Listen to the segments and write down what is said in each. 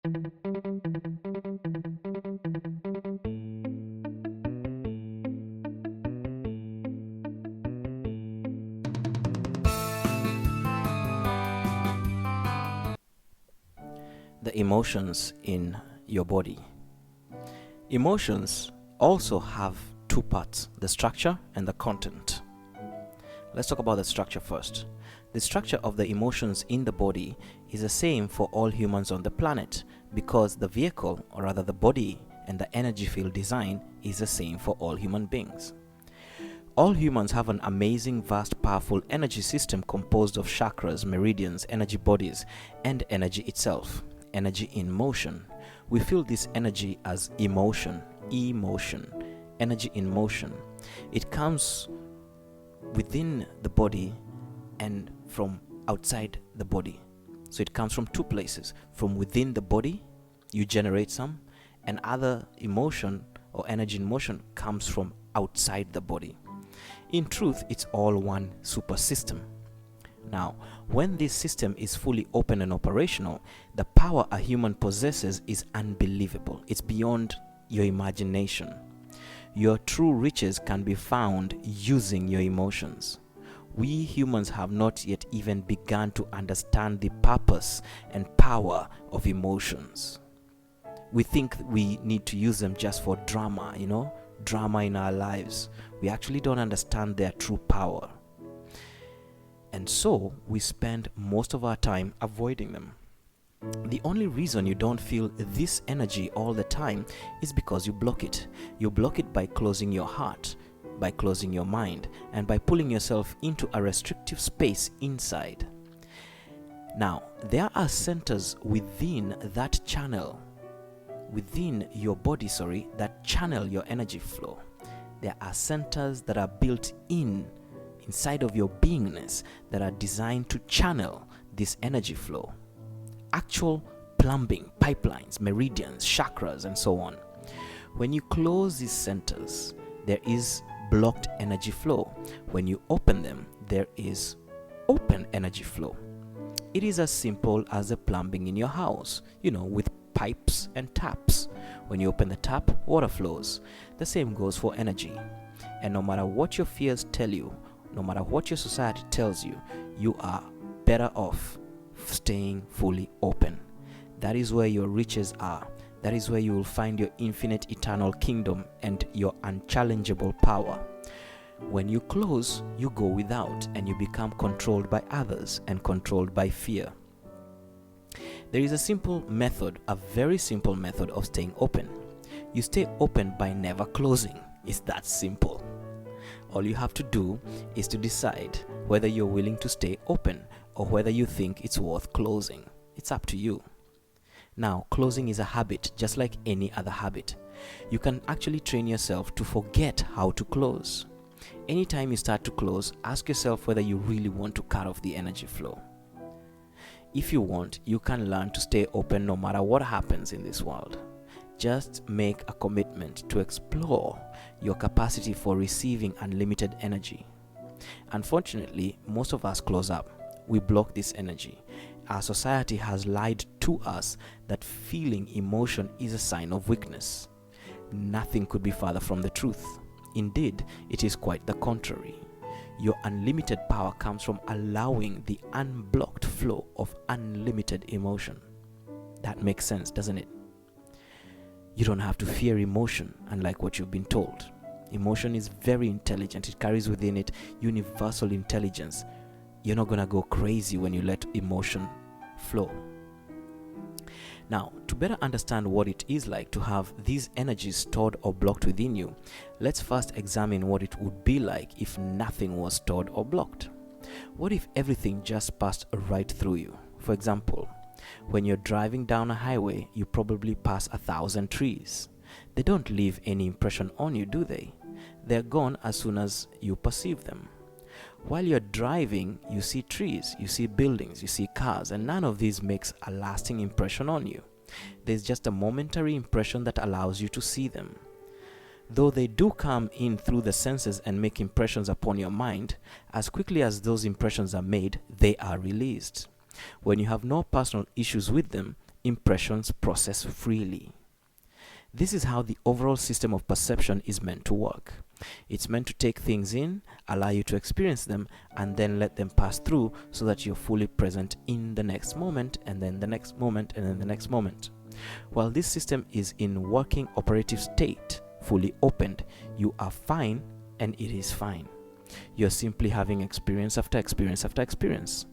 The emotions in your body. Emotions also have two parts, the structure and the content. Let's talk about the structure first. The structure of the emotions in the body is the same for all humans on the planet because the vehicle, or rather the body and the energy field design, is the same for all human beings. All humans have an amazing, vast, powerful energy system composed of chakras, meridians, energy bodies, and energy itself. Energy in motion. We feel this energy as emotion, energy in motion. It comes within the body and from outside the body. So it comes from two places. From within the body, you generate some, and other emotion or energy in motion comes from outside the body. In truth, it's all one super system. Now, when this system is fully open and operational, the power a human possesses is unbelievable. It's beyond your imagination. Your true riches can be found using your emotions. We humans have not yet even begun to understand the purpose and power of emotions. We think we need to use them just for drama, drama in our lives. We actually don't understand their true power. And so we spend most of our time avoiding them. The only reason you don't feel this energy all the time is because you block it. You block it by closing your heart, by closing your mind, and by pulling yourself into a restrictive space inside. Now, there are centers within that channel, within your body, that channel your energy flow. There are centers that are built inside of your beingness that are designed to channel this energy flow. Actual plumbing, pipelines, meridians, chakras, and so on. When you close these centers, there is blocked energy flow. When you open them, there is open energy flow. It is as simple as the plumbing in your house, with pipes and taps. When you open the tap, water flows. The same goes for energy. And no matter what your fears tell you, no matter what your society tells you, you are better off staying fully open. That is where your riches are. That is where you will find your infinite eternal kingdom and your unchallengeable power. When you close, you go without and you become controlled by others and controlled by fear. There is a very simple method of staying open. You stay open by never closing. It's that simple. All you have to do is to decide whether you're willing to stay open or whether you think it's worth closing. It's up to you. Now, closing is a habit, just like any other habit. You can actually train yourself to forget how to close. Anytime you start to close, ask yourself whether you really want to cut off the energy flow. If you want, you can learn to stay open no matter what happens in this world. Just make a commitment to explore your capacity for receiving unlimited energy. Unfortunately, most of us close up. We block this energy. Our society has lied to us that feeling emotion is a sign of weakness. Nothing could be farther from the truth. Indeed, it is quite the contrary. Your unlimited power comes from allowing the unblocked flow of unlimited emotion. That makes sense, doesn't it? You don't have to fear emotion, unlike what you've been told. Emotion is very intelligent. It carries within it universal intelligence. You're not going to go crazy when you let emotion flow. Now, to better understand what it is like to have these energies stored or blocked within you, let's first examine what it would be like if nothing was stored or blocked. What if everything just passed right through you? For example, when you're driving down a highway, you probably pass 1,000 trees. They don't leave any impression on you, do they? They're gone as soon as you perceive them. While you're driving, you see trees, you see buildings, you see cars, and none of these makes a lasting impression on you. There's just a momentary impression that allows you to see them. Though they do come in through the senses and make impressions upon your mind, as quickly as those impressions are made, they are released. When you have no personal issues with them, impressions process freely. This is how the overall system of perception is meant to work. It's meant to take things in, allow you to experience them, and then let them pass through so that you're fully present in the next moment, and then the next moment, and then the next moment. While this system is in working operative state, fully opened, you are fine, and it is fine. You're simply having experience after experience after experience.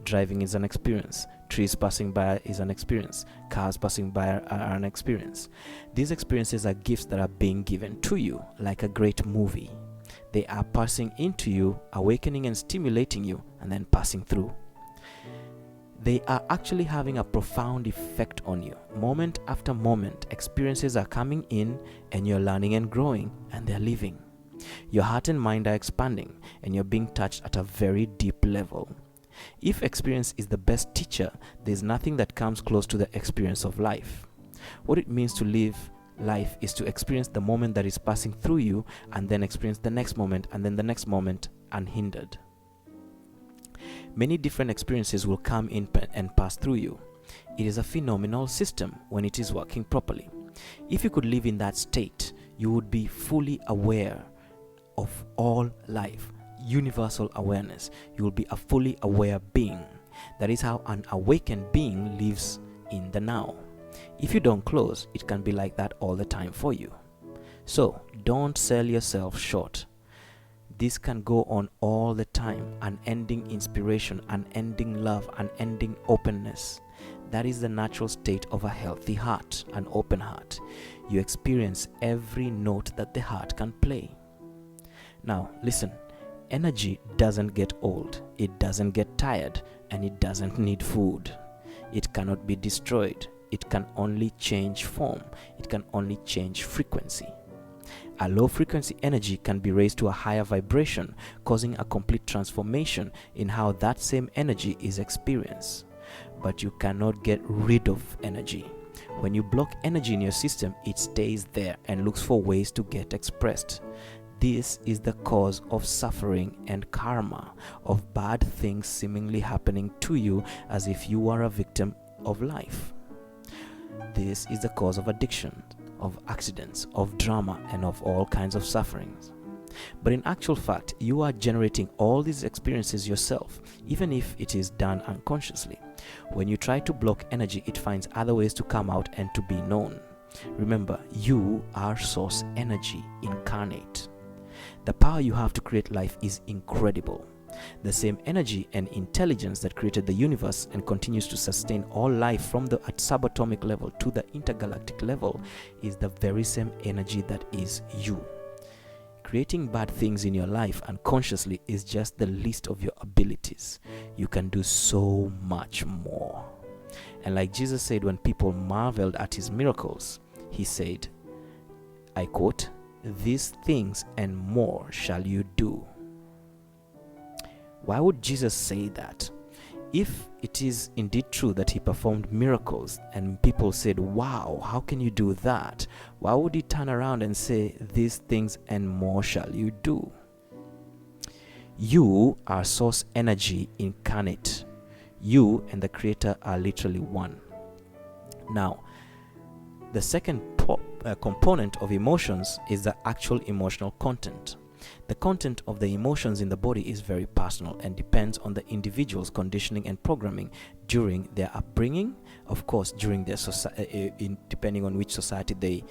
Driving is an experience. Trees passing by is an experience. Cars passing by are an experience. These experiences are gifts that are being given to you, like a great movie. They are passing into you, awakening and stimulating you, and then passing through. They are actually having a profound effect on you. Moment after moment, experiences are coming in, and you're learning and growing, and they're leaving. Your heart and mind are expanding, and you're being touched at a very deep level. If experience is the best teacher, there's nothing that comes close to the experience of life. What it means to live life is to experience the moment that is passing through you, and then experience the next moment, and then the next moment unhindered. Many different experiences will come in and pass through you. It is a phenomenal system when it is working properly. If you could live in that state, you would be fully aware of all life. Universal awareness. You will be a fully aware being. That is how an awakened being lives in the now. If you don't close, it can be like that all the time for you. So don't sell yourself short. This can go on all the time. Unending inspiration, unending love, unending openness. That is the natural state of a healthy heart, an open heart. You experience every note that the heart can play. Now listen. Energy doesn't get old, it doesn't get tired, and it doesn't need food. It cannot be destroyed. It can only change form. It can only change frequency. A low frequency energy can be raised to a higher vibration, causing a complete transformation in how that same energy is experienced. But you cannot get rid of energy. When you block energy in your system, it stays there and looks for ways to get expressed. This is the cause of suffering and karma, of bad things seemingly happening to you as if you are a victim of life. This is the cause of addiction, of accidents, of drama, and of all kinds of sufferings. But in actual fact, you are generating all these experiences yourself, even if it is done unconsciously. When you try to block energy, it finds other ways to come out and to be known. Remember, you are source energy incarnate. The power you have to create life is incredible. The same energy and intelligence that created the universe and continues to sustain all life from the subatomic level to the intergalactic level is the very same energy that is you. Creating bad things in your life unconsciously is just the least of your abilities. You can do so much more. And like Jesus said when people marveled at his miracles, he said, I quote, "These things and more shall you do." Why would Jesus say that? If it is indeed true that he performed miracles and people said, wow, how can you do that? Why would he turn around and say, these things and more shall you do? You are source energy incarnate. You and the creator are literally one. Now, the second component of emotions is the actual emotional content. The content of the emotions in the body is very personal and depends on the individual's conditioning and programming during their upbringing, of course, during their society, depending on which society they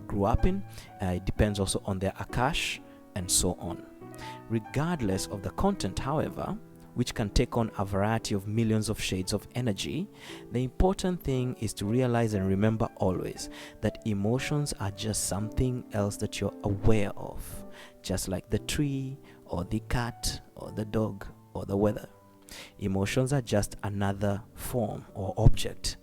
grew up in. It depends also on their akash and so on. Regardless of the content, however, which can take on a variety of millions of shades of energy, the important thing is to realize and remember always that emotions are just something else that you're aware of, just like the tree or the cat or the dog or the weather. Emotions are just another form or object.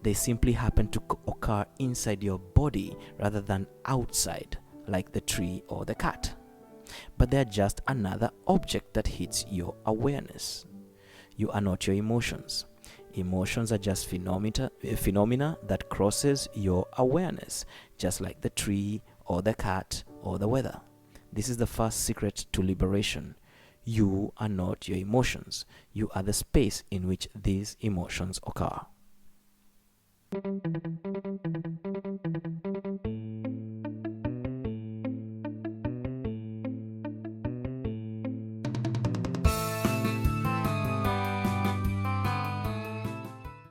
They simply happen to occur inside your body rather than outside, like the tree or the cat. But they're just another object that hits your awareness. You are not your emotions. Emotions are just phenomena that crosses your awareness, just like the tree or the cat or the weather. This is the first secret to liberation. You are not your emotions. You are the space in which these emotions occur.